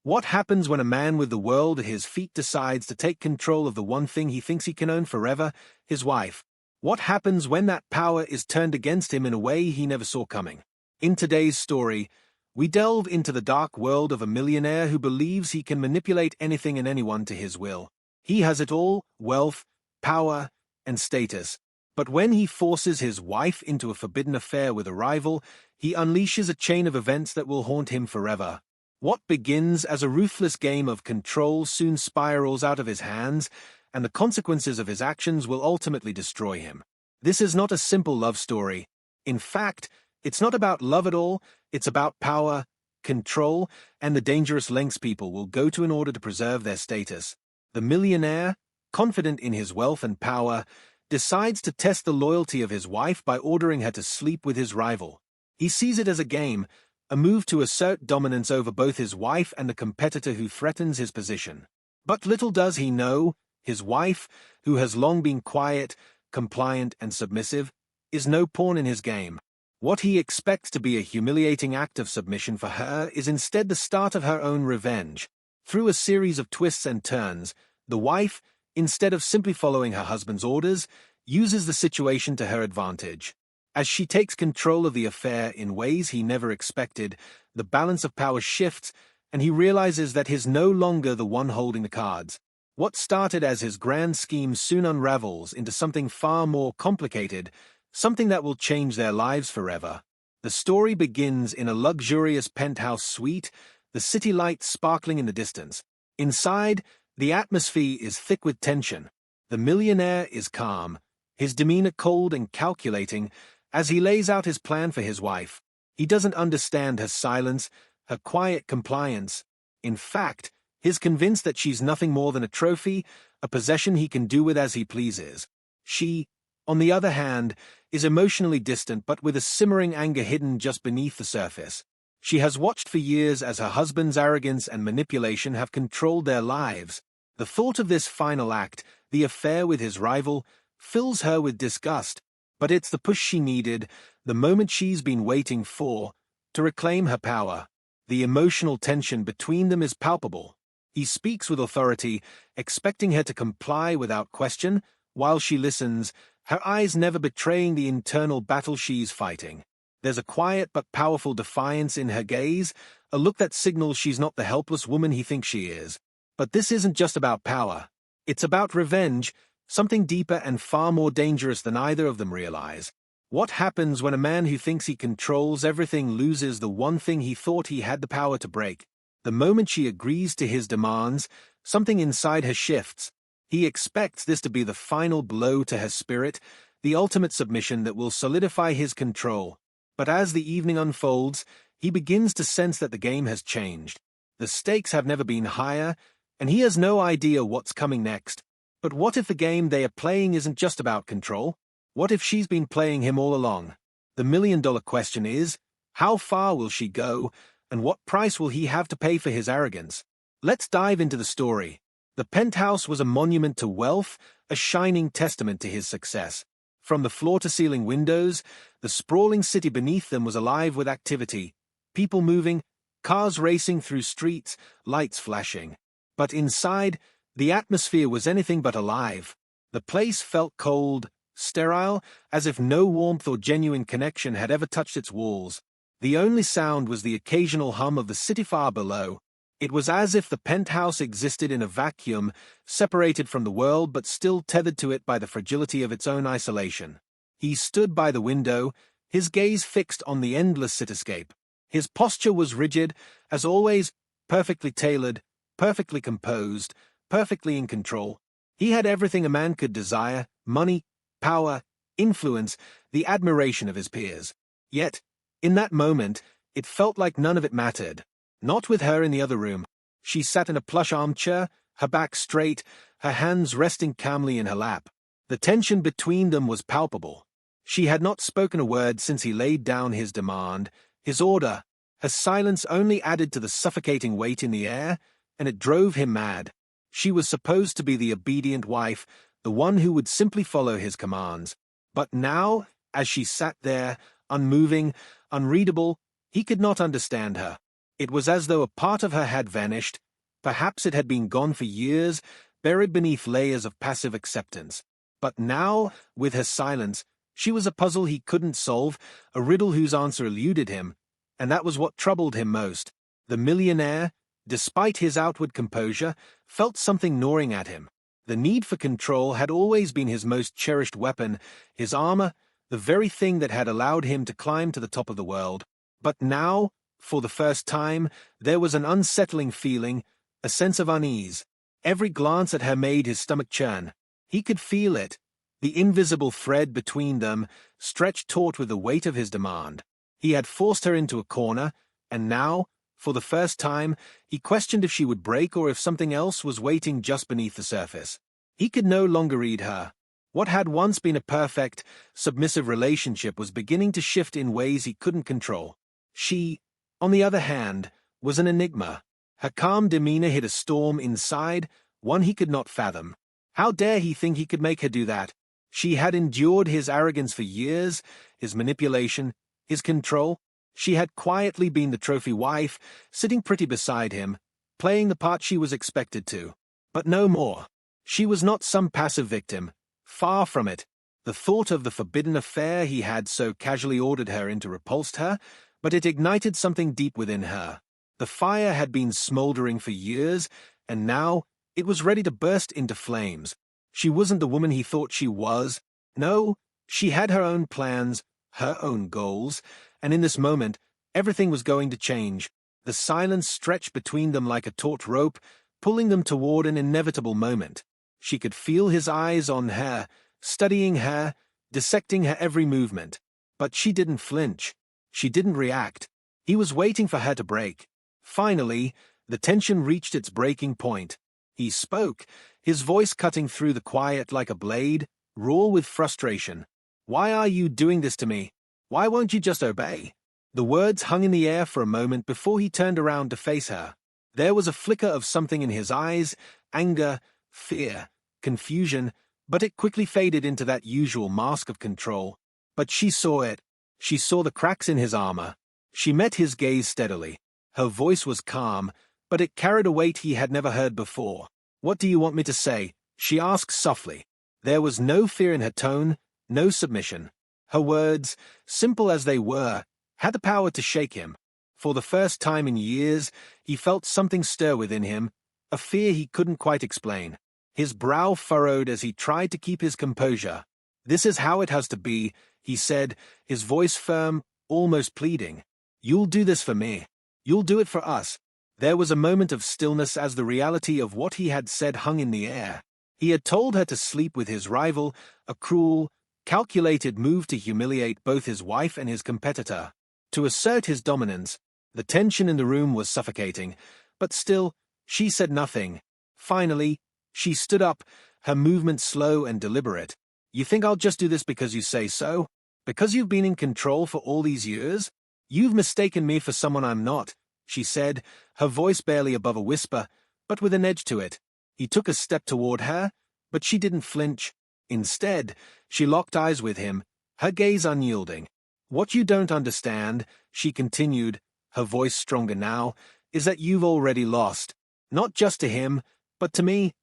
What happens when a man with the world at his feet decides to take control of the one thing he thinks he can own forever, his wife? What happens when that power is turned against him in a way he never saw coming? In today's story, we delve into the dark world of a millionaire who believes he can manipulate anything and anyone to his will. He has it all: wealth, power, and status. But when he forces his wife into a forbidden affair with a rival, he unleashes a chain of events that will haunt him forever. What begins as a ruthless game of control soon spirals out of his hands, and the consequences of his actions will ultimately destroy him. This is not a simple love story. In fact, it's not about love at all. It's about power, control, and the dangerous lengths people will go to in order to preserve their status. The millionaire, confident in his wealth and power, decides to test the loyalty of his wife by ordering her to sleep with his rival. He sees it as a game, a move to assert dominance over both his wife and the competitor who threatens his position. But little does he know, his wife, who has long been quiet, compliant, and submissive, is no pawn in his game. What he expects to be a humiliating act of submission for her is instead the start of her own revenge. Through a series of twists and turns, the wife, instead of simply following her husband's orders, uses the situation to her advantage. As she takes control of the affair in ways he never expected, the balance of power shifts, and he realizes that he's no longer the one holding the cards. What started as his grand scheme soon unravels into something far more complicated, something that will change their lives forever. The story begins in a luxurious penthouse suite, the city lights sparkling in the distance. Inside, the atmosphere is thick with tension. The millionaire is calm, his demeanor cold and calculating, as he lays out his plan for his wife. He doesn't understand her silence, her quiet compliance. In fact, he's convinced that she's nothing more than a trophy, a possession he can do with as he pleases. She, on the other hand, is emotionally distant but with a simmering anger hidden just beneath the surface. She has watched for years as her husband's arrogance and manipulation have controlled their lives. The thought of this final act, the affair with his rival, fills her with disgust. But it's the push she needed, the moment she's been waiting for, to reclaim her power. The emotional tension between them is palpable. He speaks with authority, expecting her to comply without question, while she listens, her eyes never betraying the internal battle she's fighting. There's a quiet but powerful defiance in her gaze, a look that signals she's not the helpless woman he thinks she is. But this isn't just about power. It's about revenge, something deeper and far more dangerous than either of them realize. What happens when a man who thinks he controls everything loses the one thing he thought he had the power to break? The moment she agrees to his demands, something inside her shifts. He expects this to be the final blow to her spirit, the ultimate submission that will solidify his control. But as the evening unfolds, he begins to sense that the game has changed. The stakes have never been higher, and he has no idea what's coming next. But what if the game they are playing isn't just about control? What if she's been playing him all along? The million-dollar question is, how far will she go, and what price will he have to pay for his arrogance? Let's dive into the story. The penthouse was a monument to wealth, a shining testament to his success. From the floor-to-ceiling windows, the sprawling city beneath them was alive with activity. People moving, cars racing through streets, lights flashing. But inside, the atmosphere was anything but alive. The place felt cold, sterile, as if no warmth or genuine connection had ever touched its walls. The only sound was the occasional hum of the city far below. It was as if the penthouse existed in a vacuum, separated from the world but still tethered to it by the fragility of its own isolation. He stood by the window, his gaze fixed on the endless cityscape. His posture was rigid, as always, perfectly tailored, perfectly composed, perfectly in control. He had everything a man could desire: money, power, influence, the admiration of his peers. Yet, in that moment, it felt like none of it mattered. Not with her in the other room. She sat in a plush armchair, her back straight, her hands resting calmly in her lap. The tension between them was palpable. She had not spoken a word since he laid down his demand, his order. Her silence only added to the suffocating weight in the air, and it drove him mad. She was supposed to be the obedient wife, the one who would simply follow his commands. But now, as she sat there, unmoving, unreadable, he could not understand her. It was as though a part of her had vanished. Perhaps it had been gone for years, buried beneath layers of passive acceptance. But now, with her silence, she was a puzzle he couldn't solve, a riddle whose answer eluded him, and that was what troubled him most. The millionaire, despite his outward composure, felt something gnawing at him. The need for control had always been his most cherished weapon, his armor, the very thing that had allowed him to climb to the top of the world. But now, for the first time, there was an unsettling feeling, a sense of unease. Every glance at her made his stomach churn. He could feel it, the invisible thread between them, stretched taut with the weight of his demand. He had forced her into a corner, and now, for the first time, he questioned if she would break or if something else was waiting just beneath the surface. He could no longer read her. What had once been a perfect, submissive relationship was beginning to shift in ways he couldn't control. She, on the other hand, was an enigma. Her calm demeanor hid a storm inside, one he could not fathom. How dare he think he could make her do that? She had endured his arrogance for years, his manipulation, his control. She had quietly been the trophy wife, sitting pretty beside him, playing the part she was expected to. But no more. She was not some passive victim. Far from it. The thought of the forbidden affair he had so casually ordered her into repulsed her, but it ignited something deep within her. The fire had been smoldering for years, and now it was ready to burst into flames. She wasn't the woman he thought she was. No, she had her own plans, her own goals, and in this moment, everything was going to change. The silence stretched between them like a taut rope, pulling them toward an inevitable moment. She could feel his eyes on her, studying her, dissecting her every movement. But she didn't flinch. She didn't react. He was waiting for her to break. Finally, the tension reached its breaking point. He spoke, his voice cutting through the quiet like a blade, raw with frustration. "Why are you doing this to me? Why won't you just obey?" The words hung in the air for a moment before he turned around to face her. There was a flicker of something in his eyes, anger, fear, confusion, but it quickly faded into that usual mask of control. But she saw it. She saw the cracks in his armor. She met his gaze steadily. Her voice was calm, but it carried a weight he had never heard before. "What do you want me to say?" she asked softly. There was no fear in her tone, no submission. Her words, simple as they were, had the power to shake him. For the first time in years, he felt something stir within him, a fear he couldn't quite explain. His brow furrowed as he tried to keep his composure. "This is how it has to be," he said, his voice firm, almost pleading. "You'll do this for me. You'll do it for us." There was a moment of stillness as the reality of what he had said hung in the air. He had told her to sleep with his rival, a cruel, calculated move to humiliate both his wife and his competitor. To assert his dominance. The tension in the room was suffocating, but still, she said nothing. Finally, she stood up, her movement slow and deliberate. "You think I'll just do this because you say so? Because you've been in control for all these years? You've mistaken me for someone I'm not," she said, her voice barely above a whisper, but with an edge to it. He took a step toward her, but she didn't flinch. Instead, she locked eyes with him, her gaze unyielding. "What you don't understand," she continued, her voice stronger now, "is that you've already lost. Not just to him, but to me."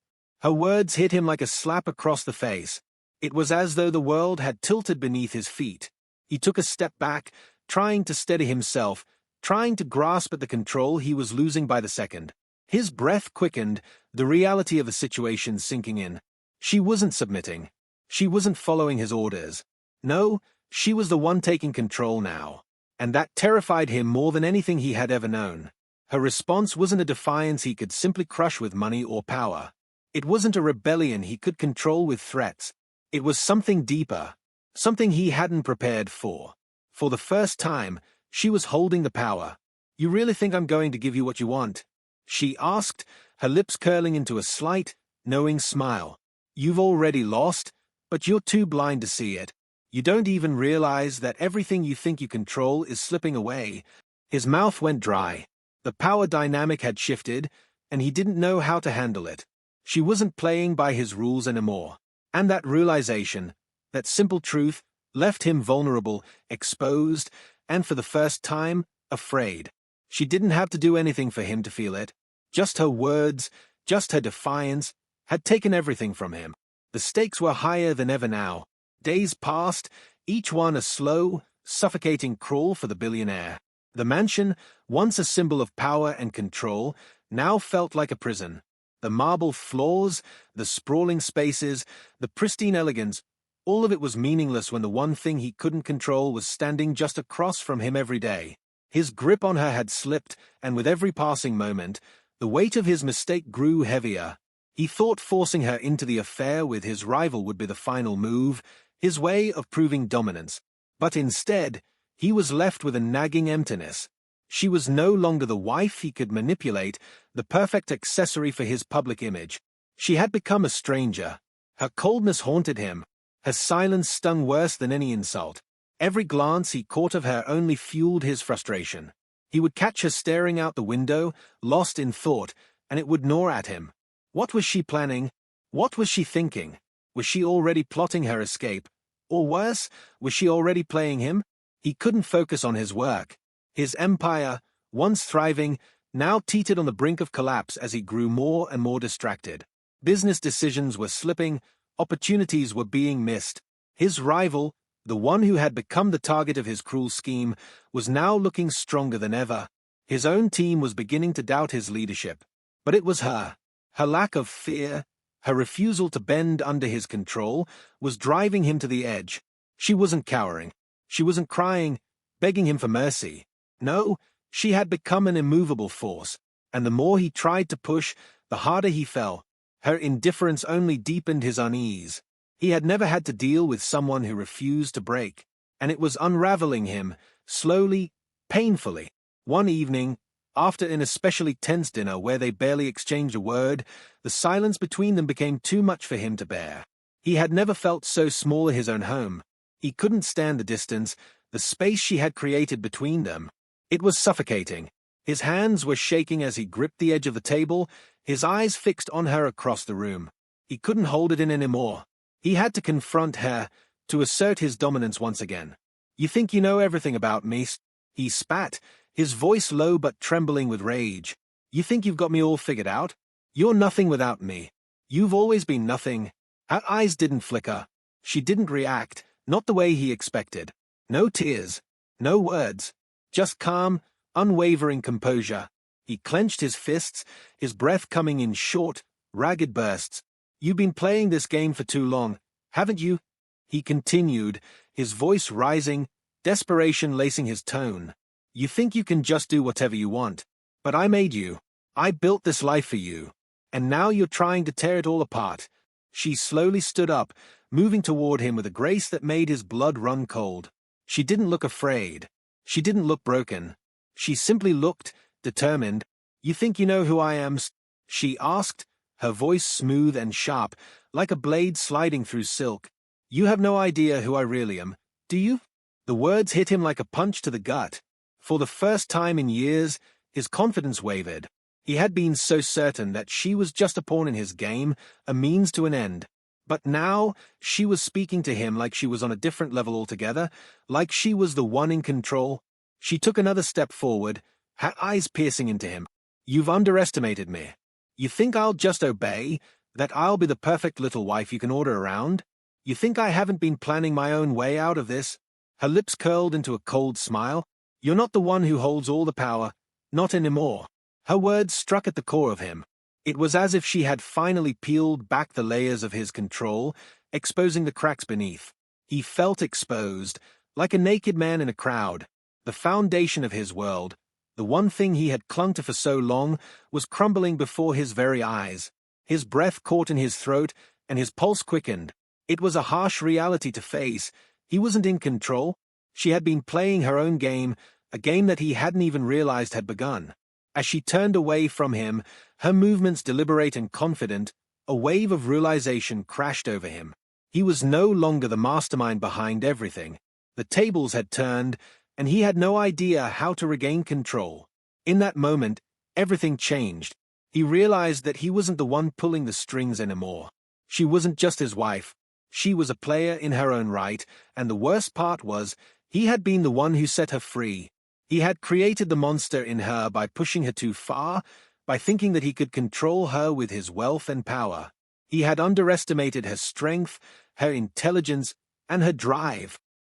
Her words hit him like a slap across the face. It was as though the world had tilted beneath his feet. He took a step back, trying to steady himself, trying to grasp at the control he was losing by the second. His breath quickened, the reality of the situation sinking in. She wasn't submitting. She wasn't following his orders. No, she was the one taking control now. And that terrified him more than anything he had ever known. Her response wasn't a defiance he could simply crush with money or power. It wasn't a rebellion he could control with threats. It was something deeper, something he hadn't prepared for. For the first time, she was holding the power. "You really think I'm going to give you what you want?" she asked, her lips curling into a slight, knowing smile. "You've already lost, but you're too blind to see it. You don't even realize that everything you think you control is slipping away." His mouth went dry. The power dynamic had shifted, and he didn't know how to handle it. She wasn't playing by his rules anymore. And that realization, that simple truth, left him vulnerable, exposed, and for the first time, afraid. She didn't have to do anything for him to feel it. Just her words, just her defiance, had taken everything from him. The stakes were higher than ever now. Days passed, each one a slow, suffocating crawl for the billionaire. The mansion, once a symbol of power and control, now felt like a prison. The marble floors, the sprawling spaces, the pristine elegance, all of it was meaningless when the one thing he couldn't control was standing just across from him every day. His grip on her had slipped, and with every passing moment, the weight of his mistake grew heavier. He thought forcing her into the affair with his rival would be the final move, his way of proving dominance. But instead, he was left with a nagging emptiness. She was no longer the wife he could manipulate, the perfect accessory for his public image. She had become a stranger. Her coldness haunted him. Her silence stung worse than any insult. Every glance he caught of her only fueled his frustration. He would catch her staring out the window, lost in thought, and it would gnaw at him. What was she planning? What was she thinking? Was she already plotting her escape? Or worse, was she already playing him? He couldn't focus on his work. His empire, once thriving, now teetered on the brink of collapse as he grew more and more distracted. Business decisions were slipping, opportunities were being missed. His rival, the one who had become the target of his cruel scheme, was now looking stronger than ever. His own team was beginning to doubt his leadership. But it was her. Her lack of fear, her refusal to bend under his control, was driving him to the edge. She wasn't cowering. She wasn't crying, begging him for mercy. No, she had become an immovable force, and the more he tried to push, the harder he fell. Her indifference only deepened his unease. He had never had to deal with someone who refused to break, and it was unraveling him, slowly, painfully. One evening, after an especially tense dinner where they barely exchanged a word, the silence between them became too much for him to bear. He had never felt so small in his own home. He couldn't stand the distance, the space she had created between them. It was suffocating. His hands were shaking as he gripped the edge of the table, his eyes fixed on her across the room. He couldn't hold it in anymore. He had to confront her, to assert his dominance once again. "You think you know everything about me?" He spat, his voice low but trembling with rage. "You think you've got me all figured out? You're nothing without me. You've always been nothing." Her eyes didn't flicker. She didn't react, not the way he expected. No tears, no words, just calm, unwavering composure. He clenched his fists, his breath coming in short, ragged bursts. "You've been playing this game for too long, haven't you?" He continued, his voice rising, desperation lacing his tone. "You think you can just do whatever you want. But I made you. I built this life for you. And now you're trying to tear it all apart." She slowly stood up, moving toward him with a grace that made his blood run cold. She didn't look afraid. She didn't look broken. She simply looked, determined. "You think you know who I am?" she asked, her voice smooth and sharp, like a blade sliding through silk. "You have no idea who I really am, do you?" The words hit him like a punch to the gut. For the first time in years, his confidence wavered. He had been so certain that she was just a pawn in his game, a means to an end. But now, she was speaking to him like she was on a different level altogether, like she was the one in control. She took another step forward, her eyes piercing into him. "You've underestimated me. You think I'll just obey, that I'll be the perfect little wife you can order around? You think I haven't been planning my own way out of this?" Her lips curled into a cold smile. "You're not the one who holds all the power, not anymore." Her words struck at the core of him. It was as if she had finally peeled back the layers of his control, exposing the cracks beneath. He felt exposed, like a naked man in a crowd. The foundation of his world, the one thing he had clung to for so long, was crumbling before his very eyes. His breath caught in his throat, and his pulse quickened. It was a harsh reality to face. He wasn't in control. She had been playing her own game, a game that he hadn't even realized had begun. As she turned away from him, her movements deliberate and confident, a wave of realization crashed over him. He was no longer the mastermind behind everything. The tables had turned, and he had no idea how to regain control. In that moment, everything changed. He realized that he wasn't the one pulling the strings anymore. She wasn't just his wife. She was a player in her own right, and the worst part was, he had been the one who set her free. He had created the monster in her by pushing her too far, by thinking that he could control her with his wealth and power. He had underestimated her strength, her intelligence, and her drive.